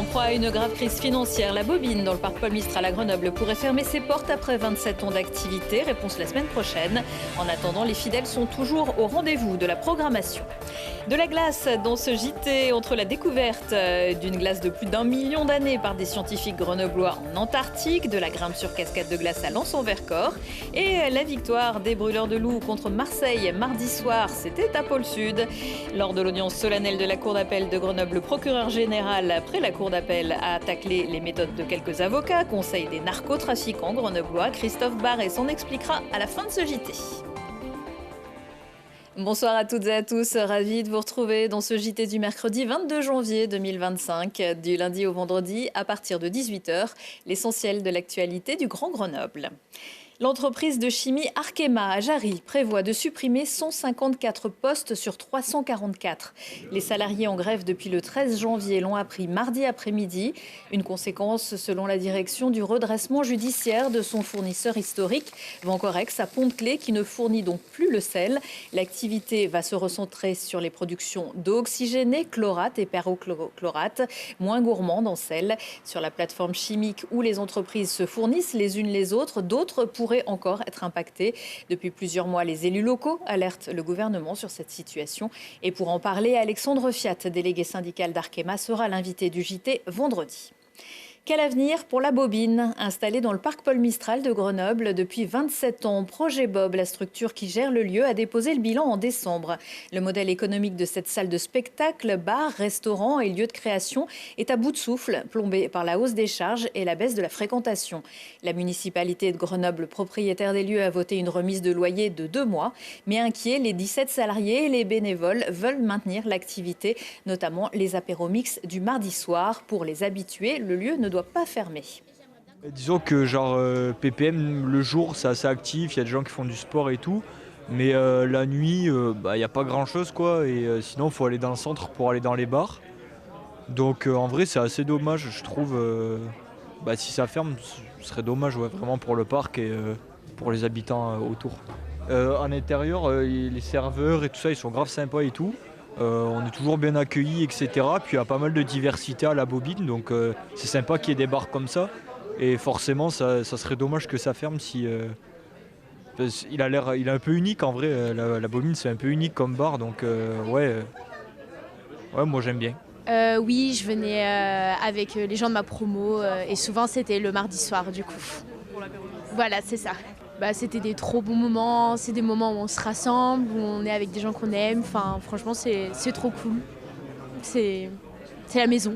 En proie à une grave crise financière, la Bobine dans le parc Paul Mistral à Grenoble pourrait fermer ses portes après 27 ans d'activité. Réponse la semaine prochaine. En attendant, les fidèles sont toujours au rendez-vous de la programmation. De la glace dans ce JT, entre la découverte d'une glace de plus d'1 million d'années par des scientifiques grenoblois en Antarctique, de la grimpe sur cascade de glace à Lens-en-Vercors et la victoire des brûleurs de loups contre Marseille mardi soir, c'était à Pôle Sud. Lors de l'audience solennelle de la Cour d'appel de Grenoble, le procureur général, après la Cour d'appel, a taclé les méthodes de quelques avocats, conseil des narcotrafiquants grenoblois. Christophe Barret s'en expliquera à la fin de ce JT. Bonsoir à toutes et à tous, ravi de vous retrouver dans ce JT du mercredi 22 janvier 2025, du lundi au vendredi à partir de 18h, l'essentiel de l'actualité du Grand Grenoble. L'entreprise de chimie Arkema à Jarry prévoit de supprimer 154 postes sur 344. Les salariés en grève depuis le 13 janvier l'ont appris mardi après-midi. Une conséquence, selon la direction, du redressement judiciaire de son fournisseur historique, Vancorex à Pont-de-Claix, qui ne fournit donc plus le sel. L'activité va se recentrer sur les productions d'eau oxygénée, chlorate et perochlorate, moins gourmandes en sel. Sur la plateforme chimique où les entreprises se fournissent les unes les autres, d'autres pourraient encore être impactés. Depuis plusieurs mois, les élus locaux alertent le gouvernement sur cette situation. Et pour en parler, Alexandre Fiat, délégué syndical d'Arkema, sera l'invité du JT vendredi. Quel avenir pour la Bobine, installée dans le parc Paul Mistral de Grenoble depuis 27 ans. Projet Bob, la structure qui gère le lieu, a déposé le bilan en décembre. Le modèle économique de cette salle de spectacle, bar, restaurant et lieu de création est à bout de souffle, plombé par la hausse des charges et la baisse de la fréquentation. La municipalité de Grenoble, propriétaire des lieux, a voté une remise de loyer de 2 mois. Mais inquiets, les 17 salariés et les bénévoles veulent maintenir l'activité, notamment les apéros mix du mardi soir. Pour les habitués, le lieu ne doit pas fermer. Disons que PPM le jour c'est assez actif, il y a des gens qui font du sport et tout, mais la nuit il n'y a pas grand chose quoi, et sinon il faut aller dans le centre pour aller dans les bars. Donc en vrai c'est assez dommage je trouve, si ça ferme ce serait dommage vraiment pour le parc et pour les habitants autour. En intérieur les serveurs et tout ça ils sont grave sympas et tout. On est toujours bien accueillis, etc. Puis il y a pas mal de diversité à la Bobine, donc c'est sympa qu'il y ait des bars comme ça. Et forcément, ça serait dommage que ça ferme si... il est un peu unique en vrai, la Bobine c'est un peu unique comme bar, donc ouais, moi j'aime bien. Oui, je venais avec les gens de ma promo et souvent c'était le mardi soir du coup. Voilà, c'est ça. C'était des trop bons moments, c'est des moments où on se rassemble, où on est avec des gens qu'on aime. Enfin, franchement, c'est trop cool. C'est la maison.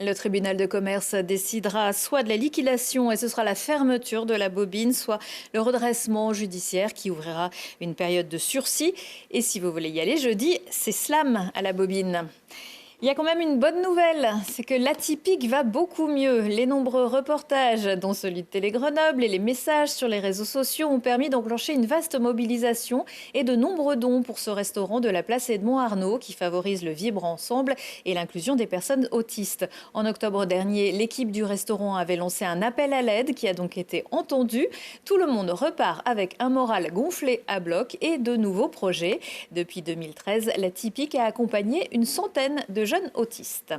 Le tribunal de commerce décidera soit de la liquidation et ce sera la fermeture de la Bobine, soit le redressement judiciaire qui ouvrira une période de sursis. Et si vous voulez y aller jeudi, c'est slam à la Bobine. Il y a quand même une bonne nouvelle, c'est que l'atypique va beaucoup mieux. Les nombreux reportages, dont celui de Télé Grenoble et les messages sur les réseaux sociaux ont permis d'enclencher une vaste mobilisation et de nombreux dons pour ce restaurant de la place Edmond-Arnault qui favorise le vivre ensemble et l'inclusion des personnes autistes. En octobre dernier, l'équipe du restaurant avait lancé un appel à l'aide qui a donc été entendu. Tout le monde repart avec un moral gonflé à bloc et de nouveaux projets. Depuis 2013, l'atypique a accompagné une centaine de jeunes autistes.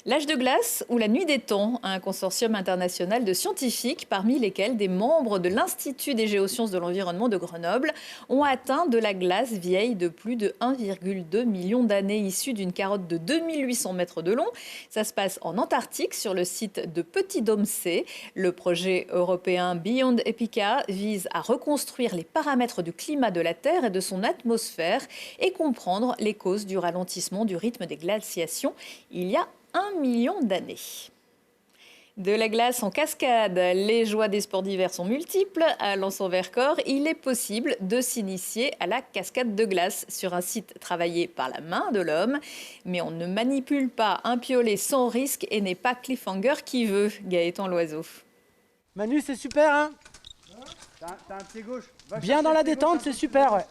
L'âge de glace ou la nuit des temps, un consortium international de scientifiques, parmi lesquels des membres de l'Institut des géosciences de l'environnement de Grenoble, ont atteint de la glace vieille de plus de 1,2 million d'années, issue d'une carotte de 2800 mètres de long. Ça se passe en Antarctique, sur le site de Petit Dôme C. Le projet européen Beyond Epica vise à reconstruire les paramètres du climat de la Terre et de son atmosphère et comprendre les causes du ralentissement du rythme des glaciations il y a 1 million d'années. De la glace en cascade, les joies des sports d'hiver sont multiples. À Lens-en-Vercors, il est possible de s'initier à la cascade de glace sur un site travaillé par la main de l'homme. Mais on ne manipule pas un piolet sans risque et n'est pas cliffhanger qui veut. Gaëtan Loiseau. Manu, c'est super, hein? T'as un pied gauche. Bien dans la détente, c'est super, ouais.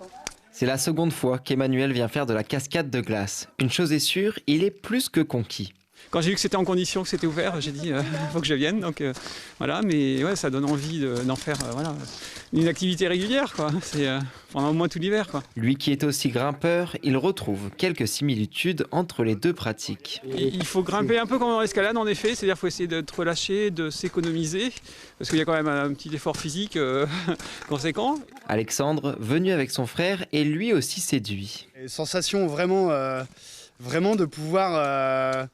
C'est la seconde fois qu'Emmanuel vient faire de la cascade de glace. Une chose est sûre, il est plus que conquis. Quand j'ai vu que c'était en condition, que c'était ouvert, j'ai dit il faut que je vienne. Donc voilà, mais ouais, ça donne envie d'en faire voilà, une activité régulière, quoi. C'est pendant au moins tout l'hiver, quoi. Lui qui est aussi grimpeur, il retrouve quelques similitudes entre les deux pratiques. Il faut grimper un peu comme dans l'escalade, en effet, c'est-à-dire qu'il faut essayer de te relâcher, de s'économiser, parce qu'il y a quand même un petit effort physique conséquent. Alexandre, venu avec son frère, est lui aussi séduit. Sensation vraiment, vraiment de pouvoir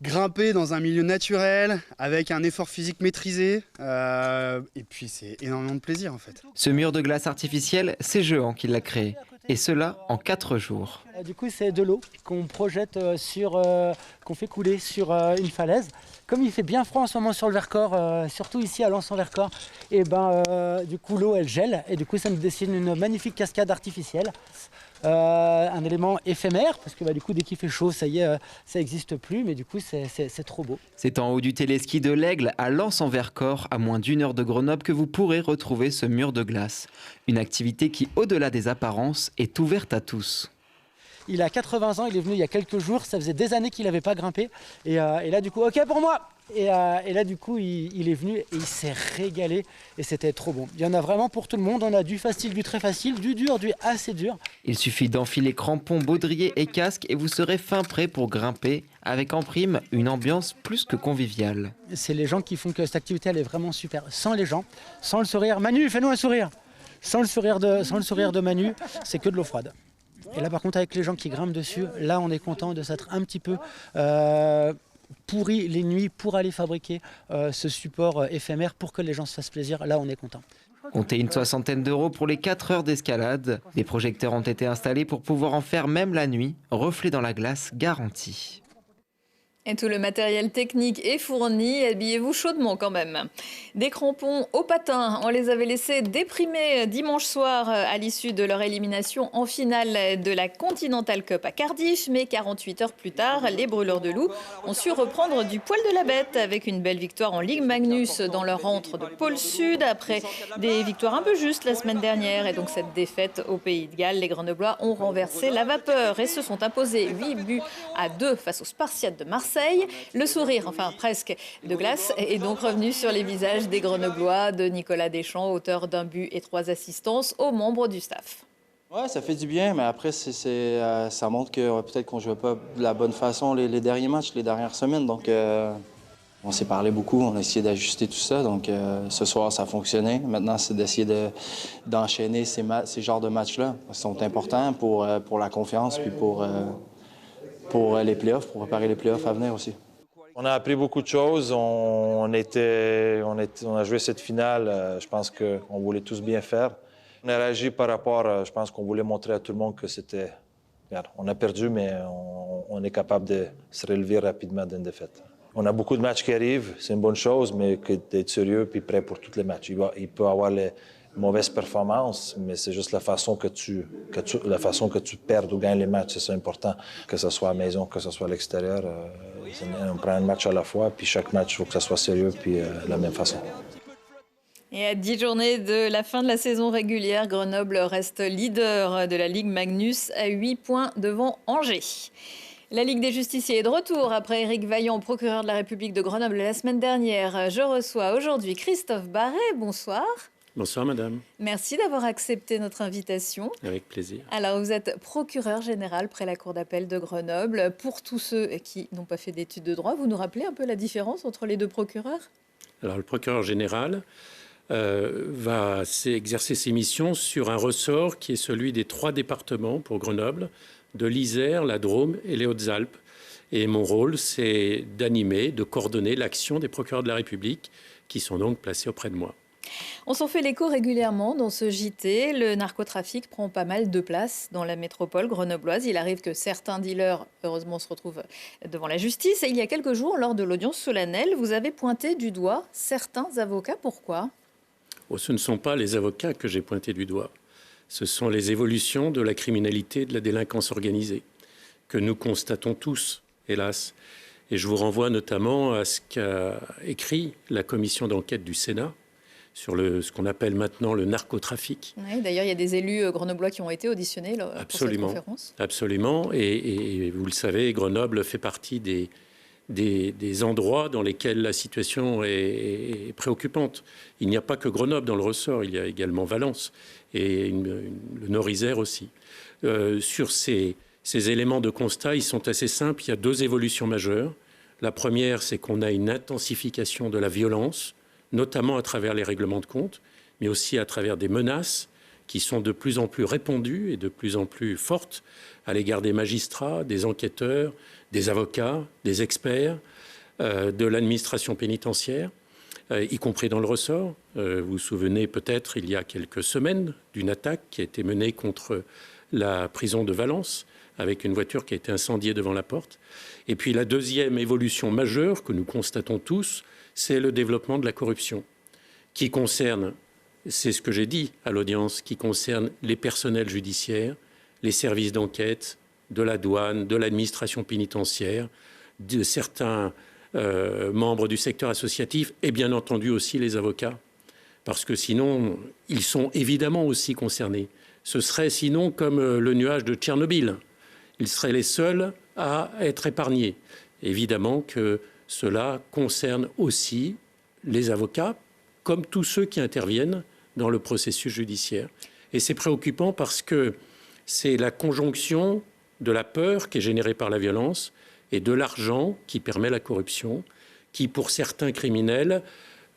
grimper dans un milieu naturel, avec un effort physique maîtrisé, et puis c'est énormément de plaisir en fait. Ce mur de glace artificiel, c'est Jehan qui l'a créé, et cela en 4 jours. Du coup, c'est de l'eau qu'on projette qu'on fait couler sur une falaise. Comme il fait bien froid en ce moment sur le Vercors, surtout ici à Lens-en-Vercors, et du coup l'eau elle gèle et du coup ça nous dessine une magnifique cascade artificielle. Un élément éphémère parce que du coup dès qu'il fait chaud ça y est, ça n'existe plus, mais du coup c'est trop beau. C'est en haut du téléski de l'Aigle à Lens-en-Vercors, à moins d'1 heure de Grenoble, que vous pourrez retrouver ce mur de glace. Une activité qui, au-delà des apparences, est ouverte à tous. Il a 80 ans, il est venu il y a quelques jours, ça faisait des années qu'il n'avait pas grimpé. Et là du coup, ok pour moi. Et là du coup, il est venu et il s'est régalé et c'était trop bon. Il y en a vraiment pour tout le monde, on a du facile, du très facile, du dur, du assez dur. Il suffit d'enfiler crampons, baudriers et casque et vous serez fin prêt pour grimper, avec en prime une ambiance plus que conviviale. C'est les gens qui font que cette activité elle est vraiment super. Sans les gens, sans le sourire. Manu, fais-nous un sourire. Sans le sourire de Manu, c'est que de l'eau froide. Et là par contre avec les gens qui grimpent dessus, là on est content de s'être un petit peu pourri les nuits pour aller fabriquer ce support éphémère pour que les gens se fassent plaisir. Là on est content. Comptez une 60aine d'euros pour les 4 heures d'escalade. Des projecteurs ont été installés pour pouvoir en faire même la nuit. Reflet dans la glace garanti. Et tout le matériel technique est fourni, habillez-vous chaudement quand même. Des crampons aux patins, on les avait laissés déprimer dimanche soir à l'issue de leur élimination en finale de la Continental Cup à Cardiff. Mais 48 heures plus tard, les brûleurs de loups ont su reprendre du poil de la bête avec une belle victoire en Ligue Magnus dans leur rentre de pôle Sud. Après des victoires un peu justes la semaine dernière et donc cette défaite au Pays de Galles, les Grenoblois ont renversé la vapeur et se sont imposés 8-2 face aux Spartiates de Marseille. Le sourire, enfin presque, de glace est donc revenu sur les visages des Grenoblois, de Nicolas Deschamps, auteur d'un but et 3 assistances aux membres du staff. Ouais, ça fait du bien, mais après, ça montre que peut-être qu'on ne jouait pas de la bonne façon les derniers matchs, les dernières semaines. Donc, on s'est parlé beaucoup, on a essayé d'ajuster tout ça. Donc, ce soir, ça a fonctionné. Maintenant, c'est d'essayer d'enchaîner ces genres de matchs-là. Ils sont importants pour la confiance puis pour les playoffs, pour préparer les playoffs à venir aussi. On a appris beaucoup de choses. On a joué cette finale. Je pense qu'on voulait tous bien faire. On a réagi par rapport, je pense qu'on voulait montrer à tout le monde que c'était... Regarde, on a perdu, mais on est capable de se relever rapidement d'une défaite. On a beaucoup de matchs qui arrivent, c'est une bonne chose, mais d'être sérieux et prêt pour tous les matchs. Il peut y avoir les mauvaises performances, mais c'est juste la façon que tu perds ou gagnes les matchs, c'est ça important. Que ce soit à la maison, que ce soit à l'extérieur, on prend un match à la fois, puis chaque match, il faut que ça soit sérieux, puis de la même façon. Et à 10 journées de la fin de la saison régulière, Grenoble reste leader de la Ligue Magnus à 8 points devant Angers. La Ligue des justiciers est de retour après Éric Vaillant, procureur de la République de Grenoble la semaine dernière. Je reçois aujourd'hui Christophe Barret. Bonsoir. Bonsoir madame. Merci d'avoir accepté notre invitation. Avec plaisir. Alors vous êtes procureur général près la Cour d'appel de Grenoble. Pour tous ceux qui n'ont pas fait d'études de droit, vous nous rappelez un peu la différence entre les deux procureurs ? Alors le procureur général va exercer ses missions sur un ressort qui est celui des 3 départements pour Grenoble, de l'Isère, la Drôme et les Hautes-Alpes. Et mon rôle, c'est d'animer, de coordonner l'action des procureurs de la République qui sont donc placés auprès de moi. On s'en fait l'écho régulièrement dans ce JT. Le narcotrafic prend pas mal de place dans la métropole grenobloise. Il arrive que certains dealers, heureusement, se retrouvent devant la justice. Et il y a quelques jours, lors de l'audience solennelle, vous avez pointé du doigt certains avocats. Pourquoi ? Ce ne sont pas les avocats que j'ai pointés du doigt. Ce sont les évolutions de la criminalité et de la délinquance organisée que nous constatons tous, hélas. Et je vous renvoie notamment à ce qu'a écrit la commission d'enquête du Sénat sur ce qu'on appelle maintenant le narcotrafic. Oui, d'ailleurs, il y a des élus grenoblois qui ont été auditionnés pour cette conférence. Absolument. Et vous le savez, Grenoble fait partie des des endroits dans lesquels la situation est préoccupante. Il n'y a pas que Grenoble dans le ressort, il y a également Valence et le Nord-Isère aussi. Sur ces éléments de constat, ils sont assez simples. Il y a 2 évolutions majeures. La première, c'est qu'on a une intensification de la violence, notamment à travers les règlements de compte, mais aussi à travers des menaces qui sont de plus en plus répandues et de plus en plus fortes à l'égard des magistrats, des enquêteurs, des avocats, des experts, de l'administration pénitentiaire, y compris dans le ressort. Vous vous souvenez peut-être, il y a quelques semaines, d'une attaque qui a été menée contre la prison de Valence, avec une voiture qui a été incendiée devant la porte. Et puis la deuxième évolution majeure que nous constatons tous, c'est le développement de la corruption, qui concerne, c'est ce que j'ai dit à l'audience, qui concerne les personnels judiciaires, les services d'enquête, de la douane, de l'administration pénitentiaire, de certains membres du secteur associatif et bien entendu aussi les avocats. Parce que sinon, ils sont évidemment aussi concernés. Ce serait sinon comme le nuage de Tchernobyl. Ils seraient les seuls à être épargnés. Évidemment que cela concerne aussi les avocats, comme tous ceux qui interviennent dans le processus judiciaire. Et c'est préoccupant parce que c'est la conjonction de la peur qui est générée par la violence et de l'argent qui permet la corruption, qui pour certains criminels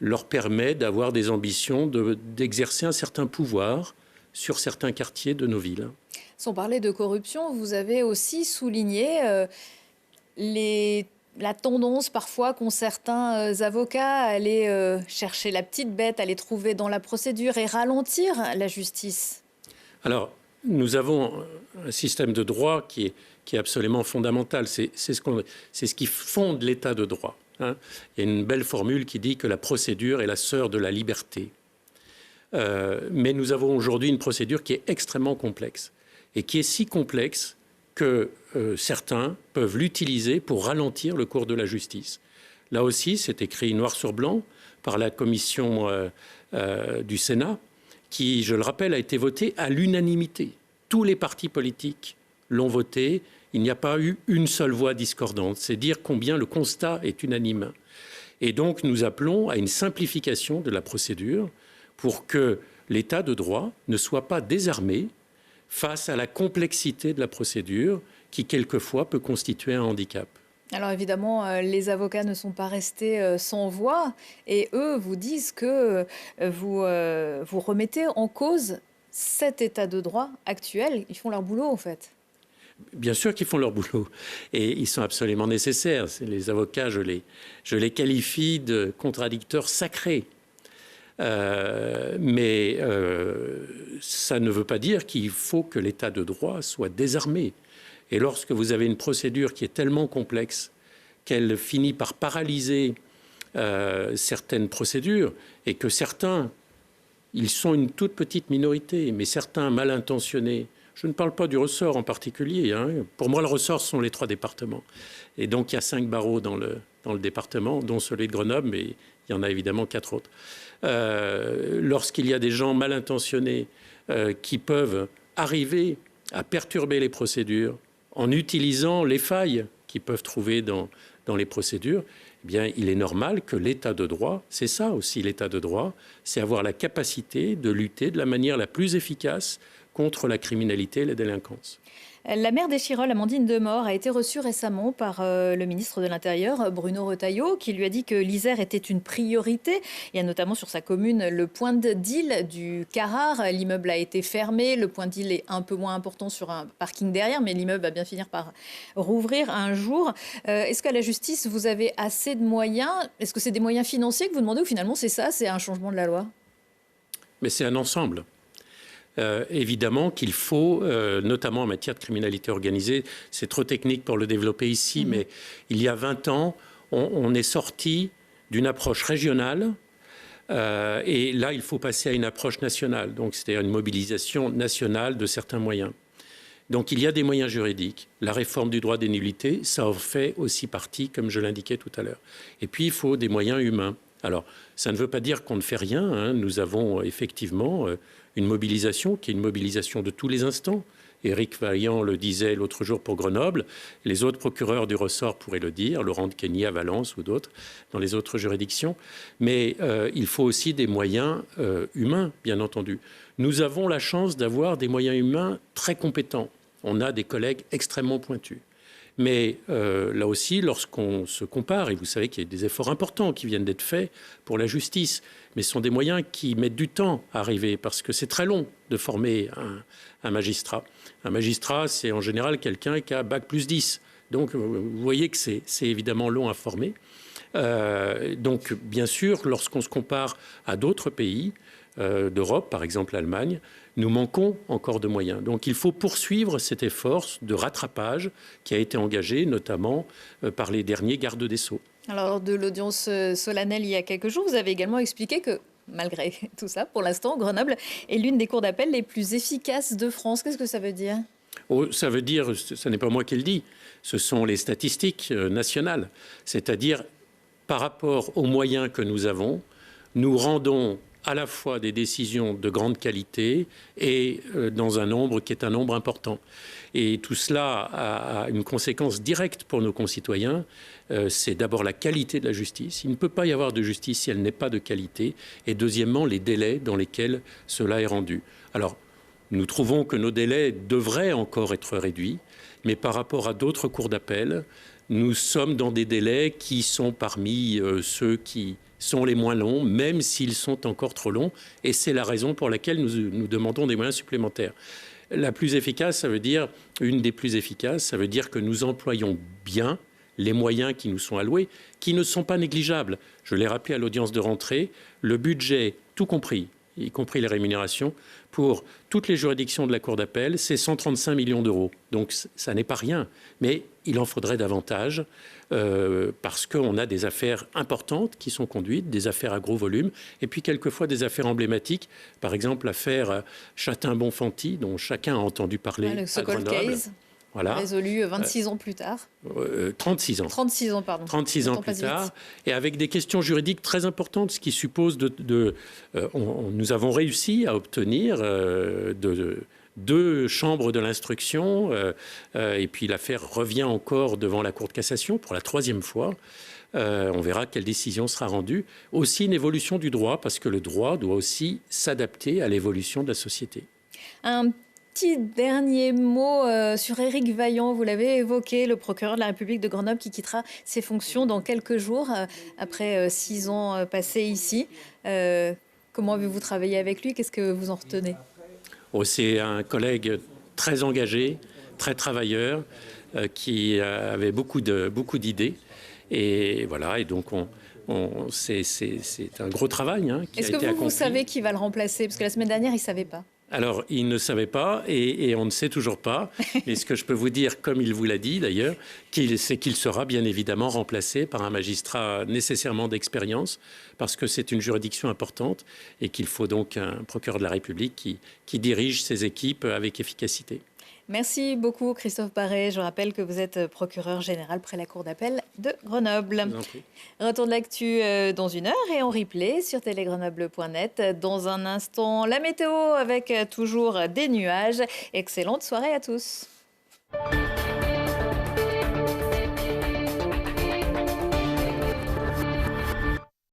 leur permet d'avoir des ambitions, d'exercer un certain pouvoir sur certains quartiers de nos villes. Sans parler de corruption, vous avez aussi souligné la tendance parfois qu'ont certains avocats à aller chercher la petite bête, à les trouver dans la procédure et ralentir la justice. Alors, nous avons un système de droit qui est absolument fondamental. C'est ce qui fonde l'état de droit. Hein. Il y a une belle formule qui dit que la procédure est la sœur de la liberté. Mais nous avons aujourd'hui une procédure qui est extrêmement complexe et qui est si complexe que certains peuvent l'utiliser pour ralentir le cours de la justice. Là aussi, c'est écrit noir sur blanc par la commission du Sénat qui, je le rappelle, a été votée à l'unanimité. Tous les partis politiques l'ont voté. Il n'y a pas eu une seule voix discordante. C'est dire combien le constat est unanime. Et donc, nous appelons à une simplification de la procédure pour que l'état de droit ne soit pas désarmé face à la complexité de la procédure qui, quelquefois, peut constituer un handicap. Alors évidemment, les avocats ne sont pas restés sans voix et eux vous disent que vous remettez en cause cet état de droit actuel. Ils font leur boulot en fait. Bien sûr qu'ils font leur boulot et ils sont absolument nécessaires. Les avocats, je les qualifie de contradicteurs sacrés. Mais ça ne veut pas dire qu'il faut que l'état de droit soit désarmé. Et lorsque vous avez une procédure qui est tellement complexe qu'elle finit par paralyser certaines procédures et que certains, ils sont une toute petite minorité, mais certains mal intentionnés, je ne parle pas du ressort en particulier, hein. Pour moi le ressort ce sont les 3 départements. Et donc il y a 5 barreaux dans le département, dont celui de Grenoble, mais il y en a évidemment 4 autres. Lorsqu'il y a des gens mal intentionnés qui peuvent arriver à perturber les procédures en utilisant les failles qu'ils peuvent trouver dans les procédures, eh bien, il est normal que l'état de droit, c'est ça aussi l'état de droit, c'est avoir la capacité de lutter de la manière la plus efficace contre la criminalité et la délinquance. La maire d'Échirolles, Amandine Demort, a été reçue récemment par le ministre de l'Intérieur, Bruno Retailleau, qui lui a dit que l'Isère était une priorité. Il y a notamment sur sa commune le point de deal du Carrare. L'immeuble a été fermé. Le point de deal est un peu moins important sur un parking derrière, mais l'immeuble va bien finir par rouvrir un jour. Est-ce qu'à la justice, vous avez assez de moyens? Est-ce que c'est des moyens financiers que vous demandez ou finalement c'est ça, c'est un changement de la loi? Mais c'est un ensemble. Évidemment qu'il faut, notamment en matière de criminalité organisée, c'est trop technique pour le développer ici, mais il y a 20 ans, on est sorti d'une approche régionale et là, il faut passer à une approche nationale, donc c'est-à-dire une mobilisation nationale de certains moyens. Donc il y a des moyens juridiques. La réforme du droit des nullités, ça en fait aussi partie, comme je l'indiquais tout à l'heure. Et puis, il faut des moyens humains. Alors, ça ne veut pas dire qu'on ne fait rien, hein. Nous avons effectivement une mobilisation qui est une mobilisation de tous les instants. Éric Vaillant le disait l'autre jour pour Grenoble. Les autres procureurs du ressort pourraient le dire, Laurent de Queigny à Valence ou d'autres dans les autres juridictions. Mais il faut aussi des moyens humains, bien entendu. Nous avons la chance d'avoir des moyens humains très compétents. On a des collègues extrêmement pointus. Mais là aussi, lorsqu'on se compare, et vous savez qu'il y a des efforts importants qui viennent d'être faits pour la justice, mais ce sont des moyens qui mettent du temps à arriver, parce que c'est très long de former un magistrat. Un magistrat, c'est en général quelqu'un qui a bac plus 10. Donc, vous voyez que c'est évidemment long à former. Donc, bien sûr, lorsqu'on se compare à d'autres pays d'Europe, par exemple l'Allemagne, nous manquons encore de moyens. Donc il faut poursuivre cet effort de rattrapage qui a été engagé notamment par les derniers gardes des Sceaux. Alors, lors de l'audience solennelle il y a quelques jours, vous avez également expliqué que, malgré tout ça, pour l'instant, Grenoble est l'une des cours d'appel les plus efficaces de France. Qu'est-ce que ça veut dire ? Ça veut dire, ce n'est pas moi qui le dis, ce sont les statistiques nationales. C'est-à-dire, par rapport aux moyens que nous avons, nous rendons à la fois des décisions de grande qualité et dans un nombre qui est un nombre important. Et tout cela a une conséquence directe pour nos concitoyens. C'est d'abord la qualité de la justice. Il ne peut pas y avoir de justice si elle n'est pas de qualité. Et deuxièmement, les délais dans lesquels cela est rendu. Alors, nous trouvons que nos délais devraient encore être réduits, mais par rapport à d'autres cours d'appel, nous sommes dans des délais qui sont parmi ceux qui sont les moins longs, même s'ils sont encore trop longs. Et c'est la raison pour laquelle nous demandons des moyens supplémentaires. La plus efficace, ça veut dire, une des plus efficaces, ça veut dire que nous employons bien les moyens qui nous sont alloués, qui ne sont pas négligeables. Je l'ai rappelé à l'audience de rentrée, le budget, tout compris, y compris les rémunérations, pour toutes les juridictions de la Cour d'appel, c'est 135 millions d'euros. Donc ça n'est pas rien, mais il en faudrait davantage parce qu'on a des affaires importantes qui sont conduites, des affaires à gros volume, et puis quelquefois des affaires emblématiques. Par exemple, l'affaire Châtain-Bonfanti, dont chacun a entendu parler le à Grenoble. Case. Voilà. Résolu 26 ans plus tard. 36 ans. 36 ans, pardon. 36 ans plus tard. Et avec des questions juridiques très importantes, ce qui suppose nous avons réussi à obtenir deux chambres de l'instruction. Et puis l'affaire revient encore devant la Cour de cassation pour la 3e fois. On verra quelle décision sera rendue. Aussi une évolution du droit, parce que le droit doit aussi s'adapter à l'évolution de la société. Un petit dernier mot sur Éric Vaillant. Vous l'avez évoqué, le procureur de la République de Grenoble qui quittera ses fonctions dans quelques jours, après 6 ans passés ici. Comment avez-vous travaillé avec lui? Qu'est-ce que vous en retenez? C'est un collègue très engagé, très travailleur, qui avait beaucoup d'idées. Et voilà, et donc c'est un gros travail qui a été accompli. Est-ce que vous savez qui va le remplacer? Parce que la semaine dernière, il ne savait pas. Alors, il ne savait pas et on ne sait toujours pas. Mais ce que je peux vous dire, comme il vous l'a dit d'ailleurs, c'est qu'il sera bien évidemment remplacé par un magistrat nécessairement d'expérience, parce que c'est une juridiction importante et qu'il faut donc un procureur de la République qui dirige ses équipes avec efficacité. Merci beaucoup Christophe Barré. Je rappelle que vous êtes procureur général près la Cour d'appel de Grenoble. Retour de l'actu dans 1 heure et en replay sur télégrenoble.net. Dans un instant, la météo avec toujours des nuages. Excellente soirée à tous.